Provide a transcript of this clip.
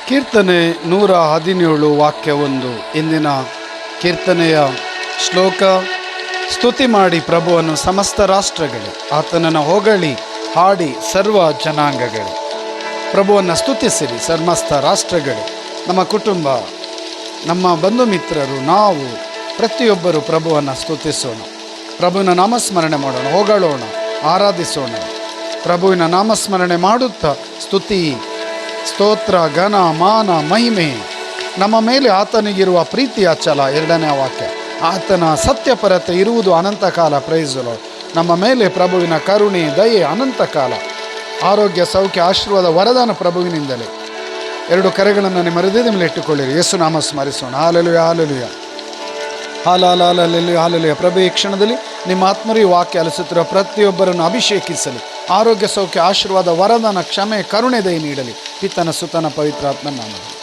ಕೀರ್ತನೆ 117 ವಾಕ್ಯ 1. ಇಂದಿನ ಕೀರ್ತನೆಯ ಶ್ಲೋಕ: ಸ್ತುತಿ ಮಾಡಿ ಪ್ರಭುವನ್ನು ಸಮಸ್ತ ರಾಷ್ಟ್ರಗಳೇ, ಆತನನ್ನು ಹೊಗಳಿ ಹಾಡಿ ಸರ್ವ ಜನಾಂಗಗಳೇ. ಪ್ರಭುವನ್ನು ಸ್ತುತಿಸಿರಿ ಸಮಸ್ತ ರಾಷ್ಟ್ರಗಳೇ. ನಮ್ಮ ಕುಟುಂಬ, ನಮ್ಮ ಬಂಧು ಮಿತ್ರರು, ನಾವು ಪ್ರತಿಯೊಬ್ಬರು ಪ್ರಭುವನ್ನು ಸ್ತುತಿಸೋಣ. ಪ್ರಭುವಿನ ನಾಮಸ್ಮರಣೆ ಮಾಡೋಣ, ಹೊಗಳೋಣ, ಆರಾಧಿಸೋಣ. ಪ್ರಭುವಿನ ನಾಮಸ್ಮರಣೆ ಮಾಡುತ್ತಾ ಸ್ತುತಿ, ಸ್ತೋತ್ರ, ಘನ, ಮಾನ, ಮಹಿಮೆ ನಮ್ಮ ಮೇಲೆ ಆತನಿಗಿರುವ ಪ್ರೀತಿಯ ಛಲ. 2ನೇ ವಾಕ್ಯ: ಆತನ ಸತ್ಯಪರತೆ ಇರುವುದು ಅನಂತಕಾಲ. ಪ್ರೈಸಲು ನಮ್ಮ ಮೇಲೆ ಪ್ರಭುವಿನ ಕರುಣೆ, ದಯೆ ಅನಂತಕಾಲ. ಆರೋಗ್ಯ, ಸೌಖ್ಯ, ಆಶೀರ್ವಾದ, ವರದಾನ ಪ್ರಭುವಿನಿಂದಲೇ. 2 ಕರೆಗಳನ್ನು ನಿಮ್ಮ ಹೃದಯದ ಮೇಲೆ ಇಟ್ಟುಕೊಳ್ಳಿರಿ. ಯೇಸು ನಾಮ ಸ್ಮರಿಸೋಣ. Hallelujah, hallelujah, hallelujah, hallelujah. ಪ್ರಭು ಈ ಕ್ಷಣದಲ್ಲಿ ನಿಮ್ಮ ಆತ್ಮರಿ ವಾಕ್ಯ ಆಲಿಸುತ್ತಿರುವ ಪ್ರತಿಯೊಬ್ಬರನ್ನು ಅಭಿಷೇಕಿಸಲಿ. ಆರೋಗ್ಯ, ಸೌಖ್ಯ, ಆಶೀರ್ವಾದ, ವರದಾನ, ಕ್ಷಮೆ, ಕರುಣೆ, ದಯೆ ನೀಡಲಿ. ಪಿತನ, ಸುತನ, ಪವಿತ್ರಾತ್ಮನ ನಾಮದಲ್ಲಿ.